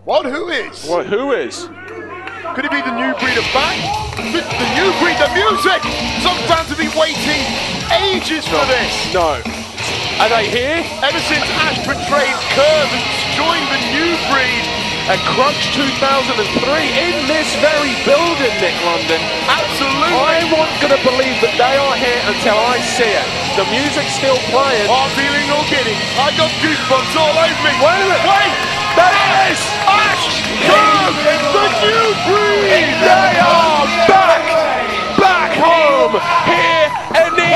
What? Who is? What? Who is? Could it be the new breed of back? The new breed, the music! Some fans have been waiting ages for this. No. Are they here? Ever since Ash betrayed Curve and joined the new breed At Crunch 2003 in this very building, Nick London. Absolutely. I'm not going to believe that they are here until I see it. The music's still playing. I'm feeling all giddy. I got goosebumps all over me. Wait a minute. Wait! That is Ash! Curve! The new breed! They are back home here in the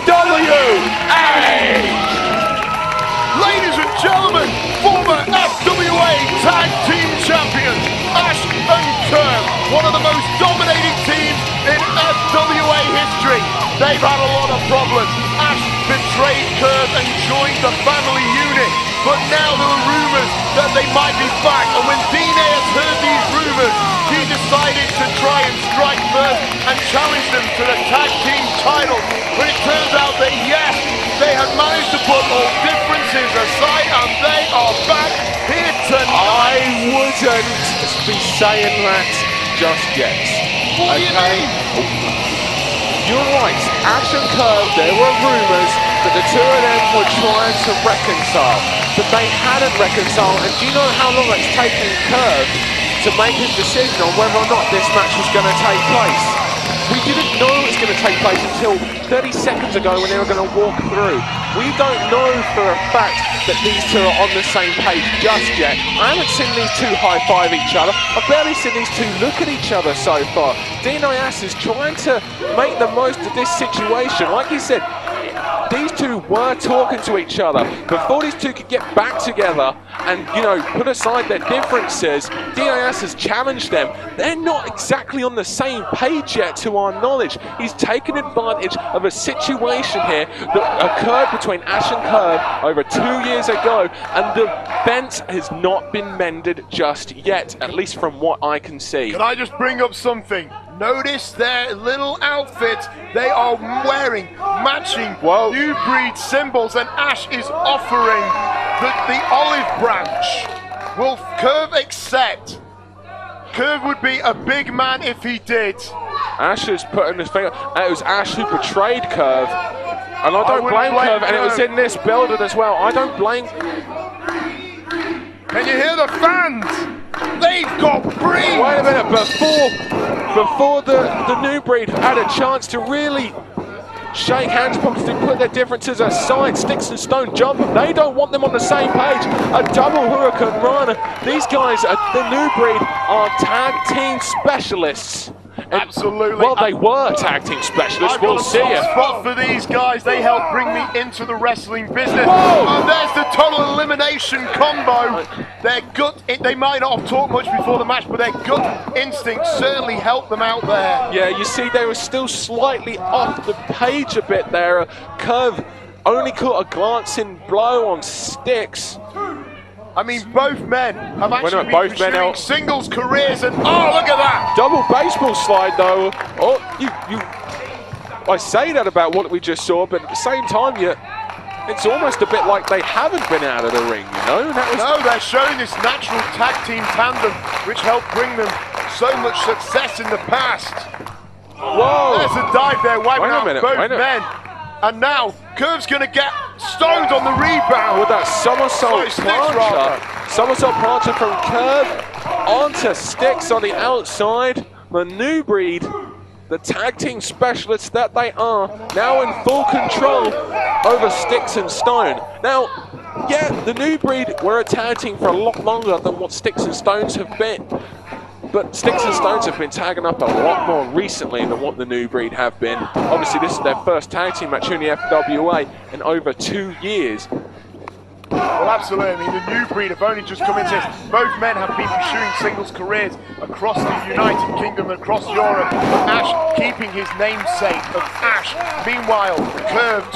FWA. Ladies and gentlemen, former FWA Tag Team Champions, Ash and Curve, one of the most dominating teams in FWA history. They've had a lot of problems. Ash betrayed Curve and joined the family unit, but now there are rumors that they might be back, and when Dina has heard these rumors, he decided to try and strike first and challenge them to the tag team title. But it turns out that yes, they had managed to put all differences aside and they are back here tonight. I wouldn't be saying that just yet. What do you mean? You're right, Ash and Curve, there were rumours that the two of them were trying to reconcile, but they hadn't reconciled, and do you know how long it's taken Curve to make his decision on whether or not this match was going to take place? We didn't know it was going to take place until 30 seconds ago when they were going to walk through. We don't know for a fact that these two are on the same page just yet. I haven't seen these two high-five each other. I've barely seen these two look at each other so far. Dino Ass is trying to make the most of this situation. Like you said, these two were talking to each other. Before these two could get back together and, you know, put aside their differences, DIS has challenged them. They're not exactly on the same page yet, to our knowledge. He's taken advantage of a situation here that occurred between Ash and Curve over 2 years ago, and the fence has not been mended just yet, at least from what I can see. Can I just bring up something? Notice their little outfits. They are wearing matching new breed symbols, and Ash is offering the olive branch. Will Curve accept? Curve would be a big man if he did. Ash is putting his finger. It was Ash who betrayed Curve, and I don't blame Curve, and it was in this building as well. I don't blame. Can you hear the fans? They've got breed. Wait a minute, before the new breed had a chance to really shake hands, to put their differences aside, Stixx and Stone jump them. They don't want them on the same page. A double hurricane run. These guys, the new breed, are tag team specialists. Absolutely. Well, they were tag team specialists. I've got we'll see it. Spot for these guys. They helped bring me into the wrestling business. Whoa! And there's the total elimination combo. Their gut, they might not have talked much before the match, but their gut instinct certainly helped them out there. Yeah, you see, they were still slightly off the page a bit there. Curve only caught a glancing blow on Stixx. I mean, both men have actually been pursuing singles careers, and oh, look at that! Double baseball slide, though. Oh, I say that about what we just saw, but at the same time, it's almost a bit like they haven't been out of the ring, you know? No, they're showing this natural tag team tandem, which helped bring them so much success in the past. Whoa! There's a dive there, wiping out both men. And now, Curve's going to get stoned on the rebound. With that somersault plancher. Somersault plancher from Curve onto Stixx on the outside. The new breed, the tag team specialists that they are, now in full control over Stixx and Stone. Now, yeah, the new breed were a tag team for a lot longer than what Stixx and Stones have been. But Stixx and Stones have been tagging up a lot more recently than what the new breed have been. Obviously, this is their first tag team match in the FWA in over 2 years. Well, absolutely. I mean, the new breed have only just come into this. Both men have been pursuing singles careers across the United Kingdom, across Europe. Ash keeping his namesake of Ash. Meanwhile, Curve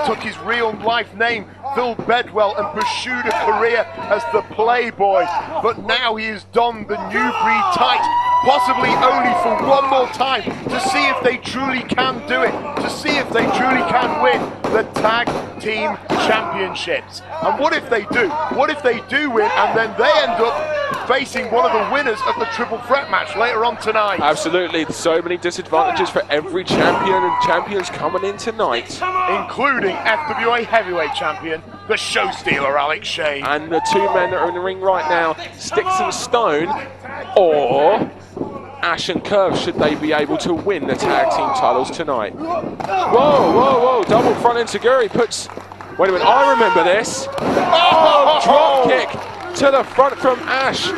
took his real life name, Phil Bedwell, and pursued a career as the Playboy. But now he has donned the new breed tight, possibly only for one more time, to see if they truly can do it, to see if they truly can win the Tag Team Championships. And what if they do? What if they do win and then they end up facing one of the winners of the triple threat match later on tonight. Absolutely, so many disadvantages for every champion, and champions coming in tonight. Including FWA heavyweight champion, the show stealer Alex Shane. And the two men that are in the ring right now, Stixx and Stone, or Ash and Curve, should they be able to win the tag team titles tonight. Whoa, double front enziguri puts, wait a minute, I remember this. Oh, drop kick to the front from Ash.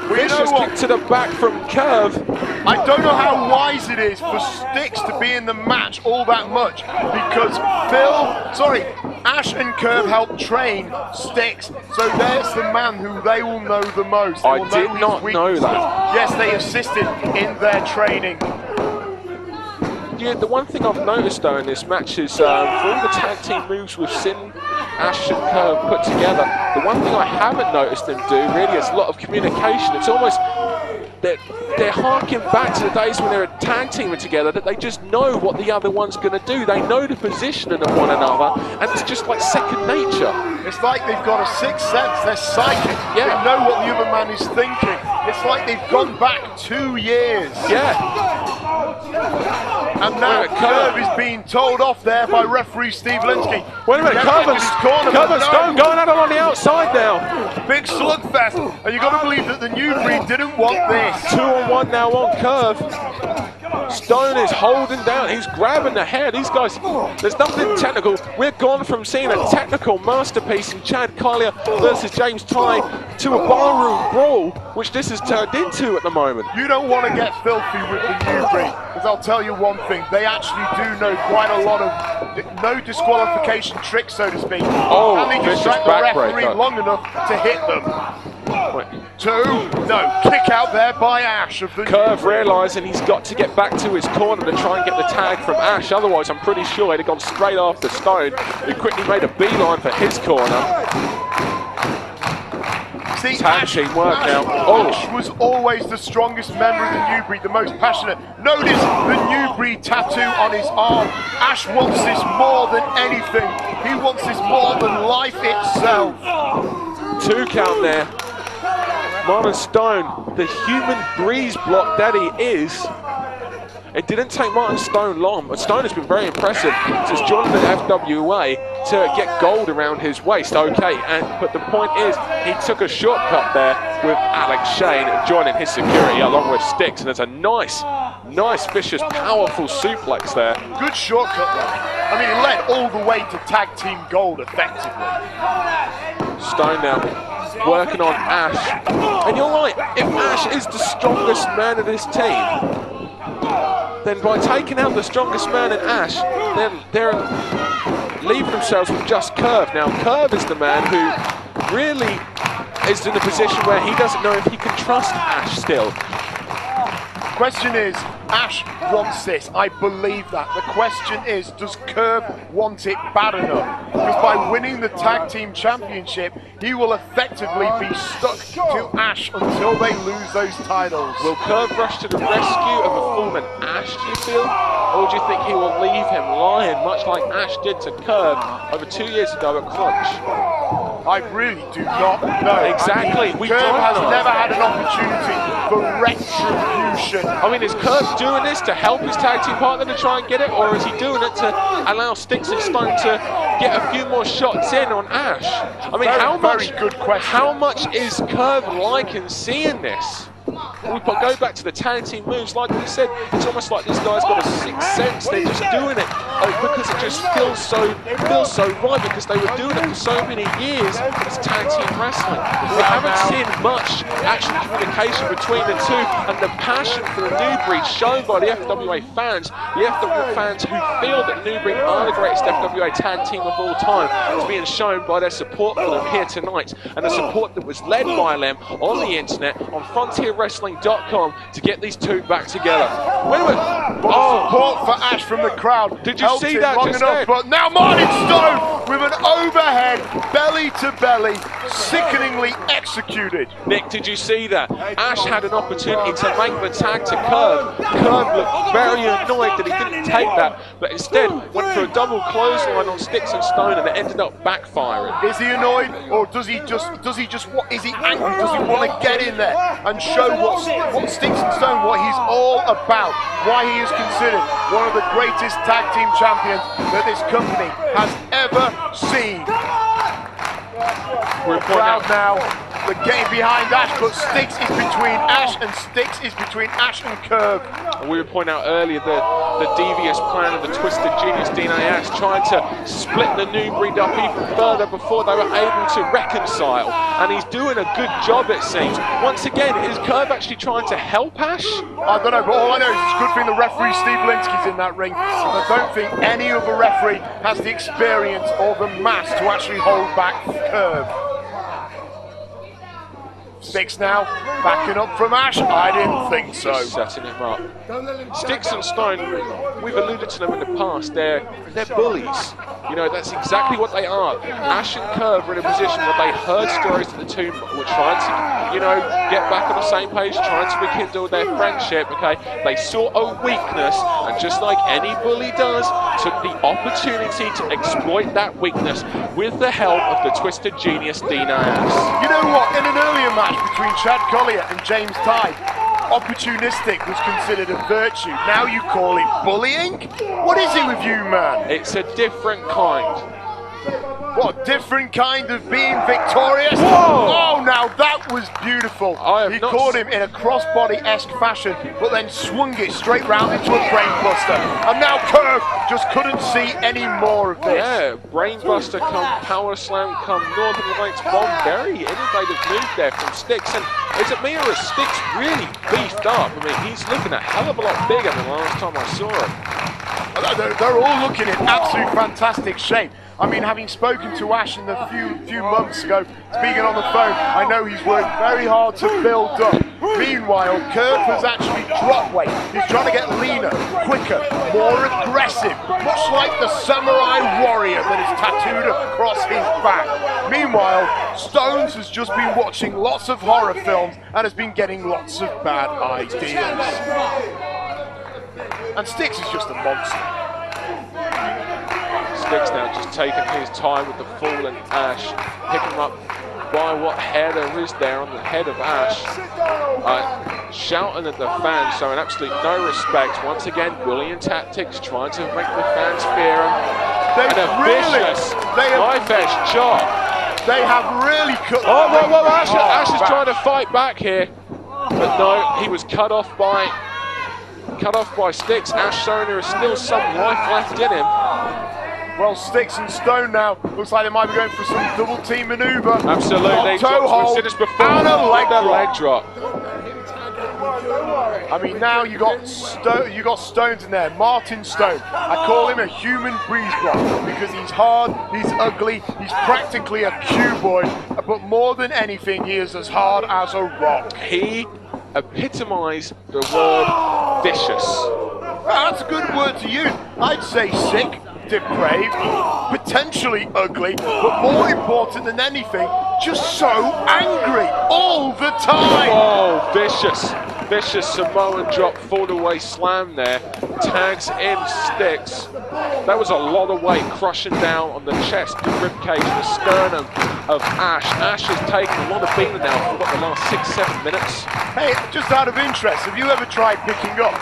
Vicious kick to the back from Curve. I don't know how wise it is for Stixx to be in the match all that much, because Ash and Curve helped train Stixx, so there's the man who they will know the most. I did not know that. Yes, they assisted in their training. Yeah, the one thing I've noticed though in this match is for all the tag team moves we've seen Ash and Curve put together, the one thing I haven't noticed them do really is a lot of communication. It's almost they're harking back to the days when they were tag teaming together, that they just know what the other one's going to do. They know the positioning of one another, and it's just like second nature. It's like they've got a sixth sense. They're psychic. Yeah. They know what the other man is thinking. It's like they've gone back 2 years. Yeah. And now Curve is being told off there by referee Steve Linsky. Wait a minute, Curve and Stone going at it on the outside now. Big slugfest, and you've got to believe that the new breed didn't want this. 2-on-1 now on Curve. Stone is holding down, he's grabbing the head. These guys, there's nothing technical. We're gone from seeing a technical masterpiece in Chad Collier versus James Ty to a barroom brawl, which this has turned into at the moment. You don't want to get filthy with the new breed, because I'll tell you one thing, they actually do know quite a lot of no disqualification tricks, so to speak. Oh, and they distract the referee long enough to hit them. Wait. Kick out there by Ash. Curve realising he's got to get back to his corner to try and get the tag from Ash, otherwise I'm pretty sure he'd have gone straight after Stone, who quickly made a beeline for his corner. See, tag team work now. Ash was always the strongest member of the new breed, the most passionate. Notice the new breed tattoo on his arm. Ash wants this more than anything. He wants this more than life itself. 2 count there. Martin Stone, the human breeze block that he is. It didn't take Martin Stone long, but Stone has been very impressive since joining the FWA to get gold around his waist. Okay, but the point is, he took a shortcut there with Alex Shane joining his security along with Stixx, and there's a nice, vicious, powerful suplex there. Good shortcut though. I mean, it led all the way to tag team gold effectively. Stone now working on Ash, and you're right, if Ash is the strongest man of this team, then by taking out the strongest man in Ash, they're leaving themselves with just Curve. Now Curve is the man who really is in a position where he doesn't know if he can trust Ash still. Question is, Ash wants this. I believe that. The question is, does Curve want it bad enough? Because by winning the Tag Team Championship, he will effectively be stuck to Ash until they lose those titles. Will Curve rush to the rescue of a fallen Ash, do you feel? Or do you think he will leave him lying, much like Ash did to Curve over 2 years ago at Crunch? I really do not know. Exactly. Curve has never had an opportunity for retribution. I mean, is Curve doing this to help his tag team partner to try and get it, or is he doing it to allow Stixx and Stone to get a few more shots in on Ash? I mean, how much is Curve liking seeing this? We go back to the tag team moves, like we said, it's almost like this guy's got a sixth sense. They're just doing it because it just feels so right, because they were doing it for so many years as tag team wrestling. We haven't seen much actual communication between the two, and the passion for the new breed shown by the FWA fans, who feel that New Breed are the greatest FWA tag team of all time, is being shown by their support for them here tonight, and the support that was led by them on the internet, on FrontierWrestling.com, to get these two back together. Wait a minute. Support for Ash from the crowd. Did you see that long just enough, then? but now Martin Stone with an overhead, belly to belly, sickeningly executed. Nick, did you see that? Ash had an opportunity to make the tag to Curve. Curve looked very annoyed that he didn't take that, but instead went for a double clothesline on Stixx and Stone, and it ended up backfiring. Is he annoyed, or is he angry? Does he want to get in there and show what Stixx and Stone, what he's all about, why he is considered one of the greatest tag team champions that this company has ever seen? We're proud now. They're getting behind Ash, but Stixx is between Ash and Stixx is between Ash and Curve. We were pointing out earlier the devious plan of the Twisted Genius DNAS, trying to split the new breed up even further before they were able to reconcile. And he's doing a good job, it seems. Once again, is Curve actually trying to help Ash? I don't know, but all I know is it's a good thing the referee Steve Linsky's in that ring. And I don't think any other referee has the experience or the mass to actually hold back Curve. Stixx now backing up from Ash. I didn't think so. Setting him up. Stixx and Stone, we've alluded to them in the past. They're bullies. You know, that's exactly what they are. Ash and Curve are in a position where they heard stories that the two were trying to, you know, get back on the same page, trying to rekindle their friendship. Okay, they saw a weakness, and just like any bully does, took the opportunity to exploit that weakness with the help of the Twisted Genius DNAS. You know what? In an earlier match between Chad Collier and James Tye, opportunistic was considered a virtue. Now you call it bullying? What is it with you, man? It's a different kind. What, different kind of being victorious? Whoa! Oh, now that was beautiful. He caught him in a crossbody-esque fashion, but then swung it straight round into a brainbuster. And now Curve just couldn't see any more of this. Yeah, brainbuster come, power slam come, Northern Lights bomb. Very innovative move there from Stixx. And is it me or is Stixx really beefed up? I mean, he's looking a hell of a lot bigger than the last time I saw him. They're all looking in absolute fantastic shape. I mean, having spoken to Ash in a few months ago, speaking on the phone, I know he's worked very hard to build up. Meanwhile, Curve has actually dropped weight. He's trying to get leaner, quicker, more aggressive, much like the samurai warrior that is tattooed across his back. Meanwhile, Stones has just been watching lots of horror films and has been getting lots of bad ideas. And Stixx is just a monster. Stixx now just taking his time with the fallen Ash, picking him up by what hair there is there on the head of Ash. Shouting at the fans, showing absolutely no respect. Once again, bullying tactics, trying to make the fans fear him. And a vicious knife-edge chop. They have really cut. Oh, Ash is trying to fight back here, but no, he was cut off by Stixx. Ash showing there is still some life left in him. Well, Stixx and Stone now looks like they might be going for some double team maneuver. Absolutely, toe hold we've seen this before. And a leg drop. I mean, now you got Stones in there. Martin Stone. I call him a human breeze block because he's hard, he's ugly, he's practically a cuboid. But more than anything, he is as hard as a rock. He epitomised the word vicious. Well, that's a good word to use. I'd say sick, depraved, potentially ugly, but more important than anything, just so angry all the time. Oh, vicious. Vicious Samoan drop, fall away slam there. Tags in Stixx. That was a lot of weight crushing down on the chest, the ribcage, the sternum of Ash. Ash has taken a lot of beating now for the last 6-7 minutes. Hey, just out of interest, have you ever tried picking up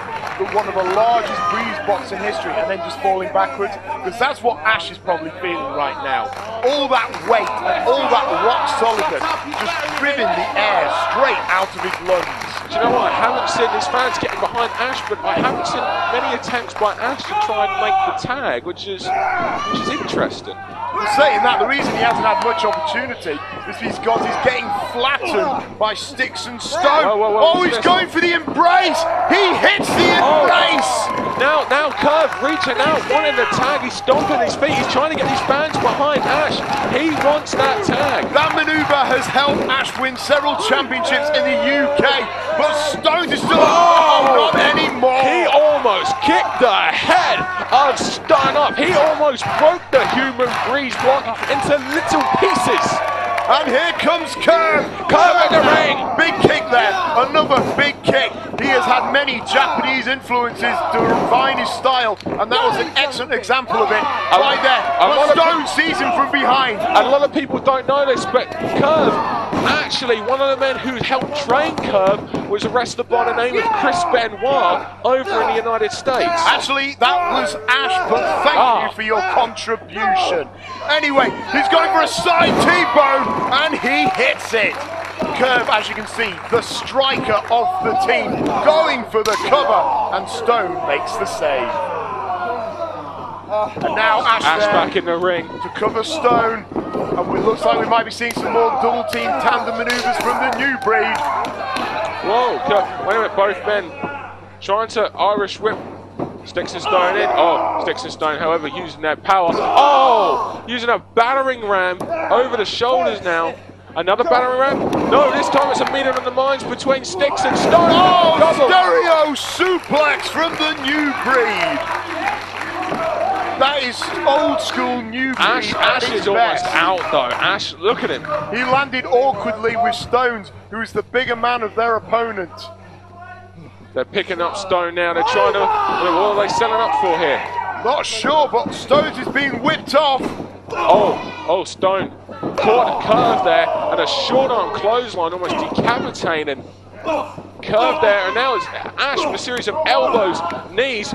one of the largest breeze blocks in history and then just falling backwards? Because that's what Ash is probably feeling right now. All that weight and all that rock solidness just ripping the air straight out of his lungs. Do you know what? I haven't seen his fans getting behind Ash, but I haven't seen many attempts by Ash to try and make the tag, which is interesting. Saying that, the reason he hasn't had much opportunity is because he's getting flattened by Stixx and Stone. Whoa, he's going for the embrace. He hits the embrace. Now Curve reaching out, wanting the tag. He's stomping his feet. He's trying to get his fans behind Ash. He wants that tag. That maneuver has helped Ash win several championships in the UK, but Stone is still not anymore. He almost kicked the head of Stone up. He almost broke the human breeze block into little pieces. And here comes Curve. Curve in the ring. Big kick there. Another big kick. He has had many Japanese influences to refine his style, and that was an excellent example of it right there. But Stone sees him from behind. A lot of people don't know this, but Curve, actually, one of the men who helped train Curve was a wrestler by the name of Chris Benoit over in the United States. Actually, that was Ash, but thank you for your contribution. Anyway, he's going for a side T-bone, and he hits it. Curve, as you can see, the striker of the team, going for the cover, and Stone makes the save. And now Ash back in the ring to cover Stone, and it looks like we might be seeing some more double team tandem maneuvers from the new breed. Whoa, wait a minute, both men trying to Irish whip Stixx Stone in. Oh, Stixx Stone, however, using that power. Oh, using a battering ram over the shoulders now. Another battering ram? No, this time it's a meeting of the minds between Stixx and Stone. Oh, stereo suplex from the new breed. That is old school new breed. Ash is almost out though. Ash, look at him. He landed awkwardly with Stones, who is the bigger man of their opponent. They're picking up Stone now. They're trying to. What are they selling up for here? Not sure, but Stones is being whipped off. Oh, Stone caught a Curve there, and a short arm clothesline almost decapitating Curve there, and now it's Ash with a series of elbows, knees,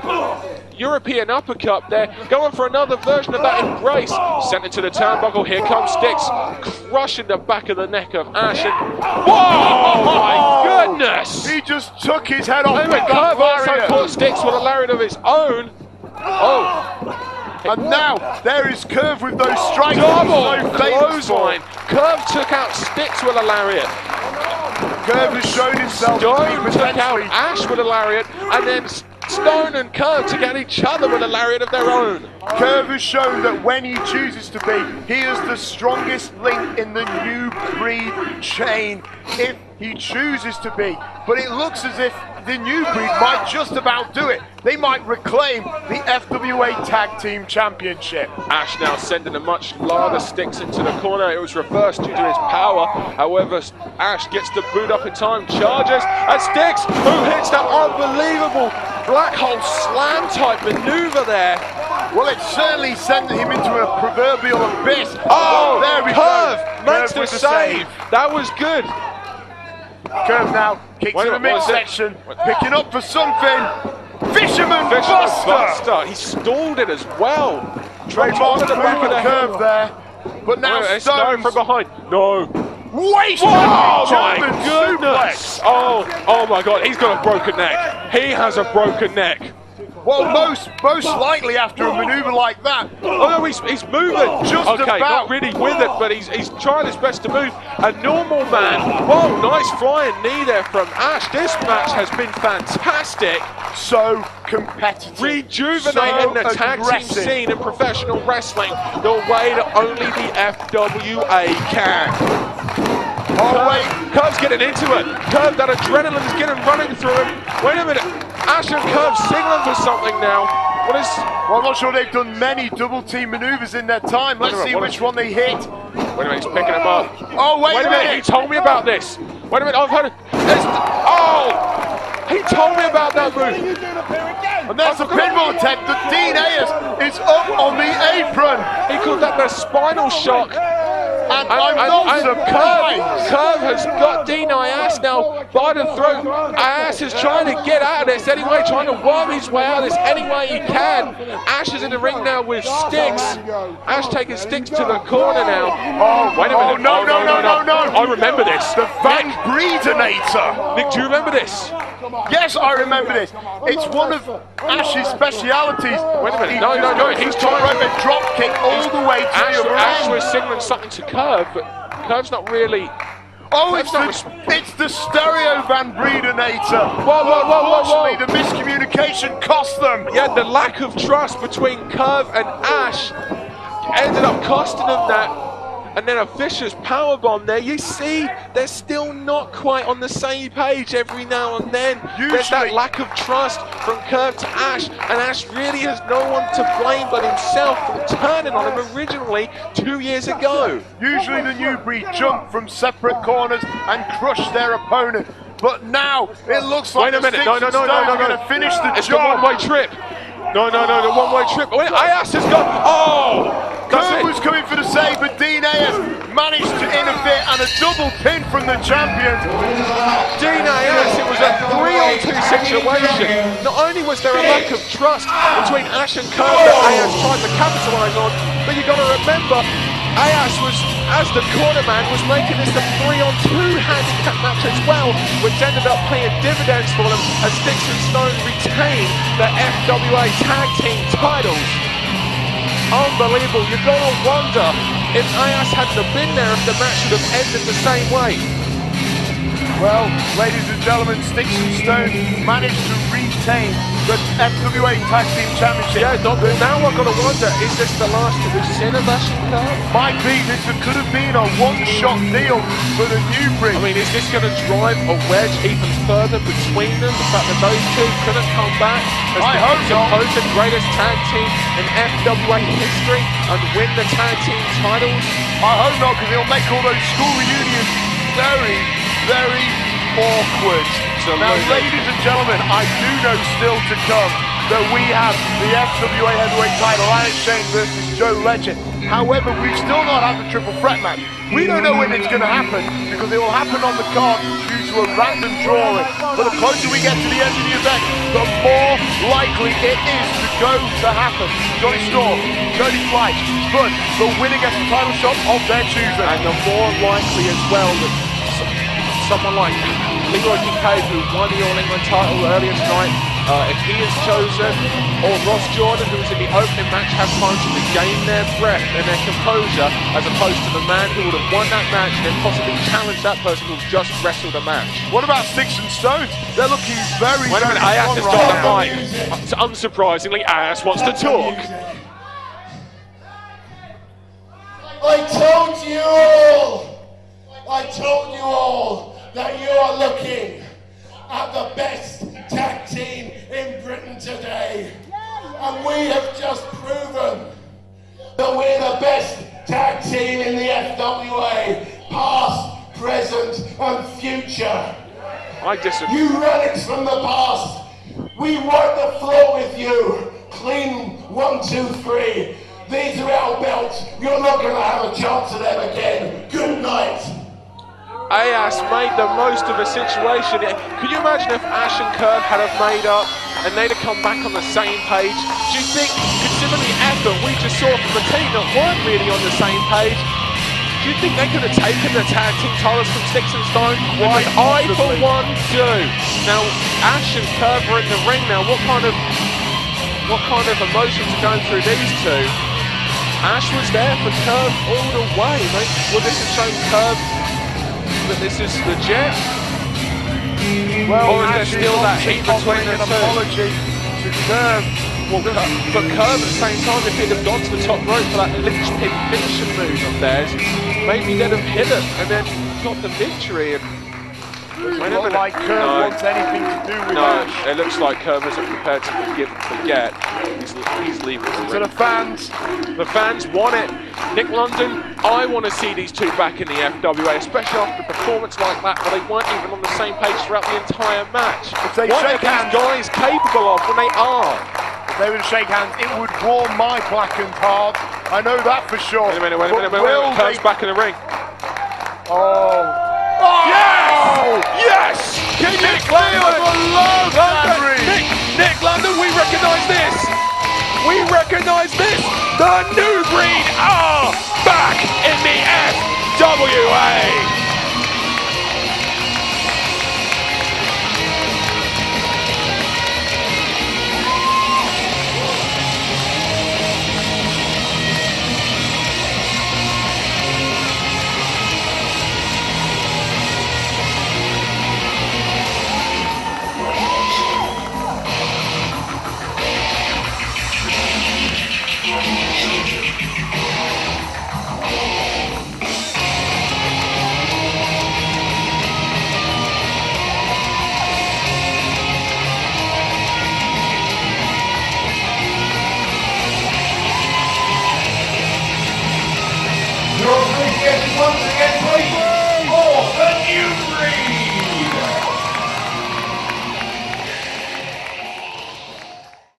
European uppercut there, going for another version of that embrace, sent into the turnbuckle. Here comes Stixx, crushing the back of the neck of Ash, and whoa, my goodness! He just took his head off. Anyway, Curve also caught Stixx with a lariat of his own. And now there is Curve with those strikes. Double clothesline. Curve took out Stixx with a lariat. Curve has shown himself. Stone took out Ash with a lariat, and then Stone and Curve took out each other with a lariat of their own. Curve has shown that when he chooses to be, he is the strongest link in the new breed chain, if he chooses to be. But it looks as if the new breed might just about do it. They might reclaim the FWA Tag Team Championship. Ash now sending a much larger Stixx into the corner. It was reversed due to his power. However, Ash gets the boot up in time, charges, and Stixx, who hits that unbelievable black hole slam type maneuver there. Well, it certainly sent him into a proverbial abyss. Oh, there we Curve go. makes the save. That was good. Curve now kicks in the midsection, picking up for something. Fisherman Buster. He stalled it as well. Trademark to the back of the Curve there. But now Stone from behind. No. Waste. Oh my goodness. Oh my God. He's got a broken neck. He has a broken neck. Well, most likely after a maneuver like that. Oh no, he's moving. Just okay, about. not really with it, but he's trying his best to move. A normal man. Whoa, nice flying knee there from Ash. This match has been fantastic. So competitive. Rejuvenating the tag team scene in professional wrestling the way that only the FWA can. Oh wait, Curve's getting into it. Curve, that adrenaline is getting running through him. Wait a minute. Ash and Curve signaling for something now. What is? Well, I'm not sure they've done many double team maneuvers in their time. Let's see which one they hit. Wait a minute, he's picking him up. Oh, wait a minute. He told me about this. Wait a minute, I've heard it. He told me about that move. And there's a pinball attempt that Dean Ayers is up on the apron. He called that the spinal shock. And I'm not surprised. Curve has got Dean Ayers now by the throat. Ayers is trying to get out of this anyway, trying to worm his way out of this any way he can. Ash is in the ring now with Stixx. Ash taking Stixx to the corner now. Oh, wait a minute. No. I remember this. The Van Breedenator. Nick, do you remember this? Yes, I remember this. It's one of Ash's specialities. Wait a minute. No. He's trying to drop kick all the way to the other Ash end. was signaling something to Curve, but Curve's not really. Oh, it's the stereo Van Breedenator. Whoa. Unfortunately, the miscommunication cost them. Yeah, the lack of trust between Curve and Ash ended up costing them that. and then a vicious powerbomb there. You see, they're still not quite on the same page every now and then. There's that lack of trust from Curve to Ash, and Ash really has no one to blame but himself for turning on him originally 2 years ago. Usually the new breed jump from separate corners and crush their opponent, but now it looks like Wait a minute, no, going to finish the it's job. the one-way trip. No, the one-way trip. Wait, Ayas has got, Curve was coming for the save, but Dean Ayas managed to interfere and a double pin from the champion. Dean Ayas, it was a 3-on-2 situation. Not only was there a lack of trust between Ash and Curve that Ayas tried to capitalise on, but you got to remember, Ayas was, as the corner man, was making this a 3-on-2 handicap match as well, which ended up paying dividends for them as Stixx and Stone retained the FWA Tag Team titles. Unbelievable. You're going to wonder if Ayas hadn't have been there, if the match would have ended the same way. Well, ladies and gentlemen, Stixx and Stone managed to retain the FWA Tag Team Championship. Yeah, now I've got to wonder, is this the last that we've seen of Ash and Curve? Might be. This could have been a one-shot deal for the new breed. I mean, is this going to drive a wedge even further between them? The fact that those two couldn't come back as I hope not. supposed greatest tag team in FWA history and win the tag team titles? I hope not, because it'll make all those school reunions very, very awkward. Now, ladies and gentlemen, I do know still to come that we have the FWA Heavyweight title, Alex Shane versus Joe Legend. However, we've still not had the triple threat match. We don't know when it's going to happen, because it will happen on the card due to a random drawing. But the closer we get to the end of the event, the more likely it is to happen. Johnny Storm, Cody Fleisch, but the winner gets the title shot of their choosing. And the more likely as well that someone like Leroy Kincaid, who won the All England title earlier tonight, if he is chosen, or Ross Jordan, who was in the opening match, have time to regain their breath and their composure, as opposed to the man who would have won that match and then possibly challenged that person who's just wrestled a match. What about Stixx and Stone? They're looking very, Wait a minute, very Ayas has strong got right the mic. Unsurprisingly, Ayas wants to talk. I told you all that you are looking at the best tag team in Britain today. And we have just proven that we're the best tag team in the FWA, past, present and future. I disagree. You relics from the past, we wipe the floor with you. Clean 1, 2, 3. These are our belts. You're not going to have a chance at them again. Good night. Ayas made the most of a situation. Could you imagine if Ash and Curve had have made up and they'd have come back on the same page? Do you think, considering the effort we just saw from the team that weren't really on the same page, do you think they could have taken the tag team titles from Stixx and Stone? Because I, for one, do. Now, Ash and Curve are in the ring now. What kind of emotions are going through these two? Ash was there for Curve all the way, mate. Well, this has shown Curve that this is legit. Well, or is there still that heat between the an two? apology to Curve. Well, but Curve at the same time, if he'd have gone to the top rope for that linchpin finishing move of theirs, maybe they'd have hit it and then got the victory. And It's not like Curve wants anything to do with Ash. It looks like Curve isn't prepared to forgive and forget. He's leaving the To ring. the fans want it. Nick London, I want to see these two back in the FWA, especially after a performance like that where they weren't even on the same page throughout the entire match. If they What are shake these hands, guys capable of when they are? if they would shake hands, it would warm my blackened heart. I know that for sure. Wait a minute. Will Curve's they- back in the ring. Oh. Yes! Yes! Can you feel it? London. Nick London, we recognise this! We recognise this! The new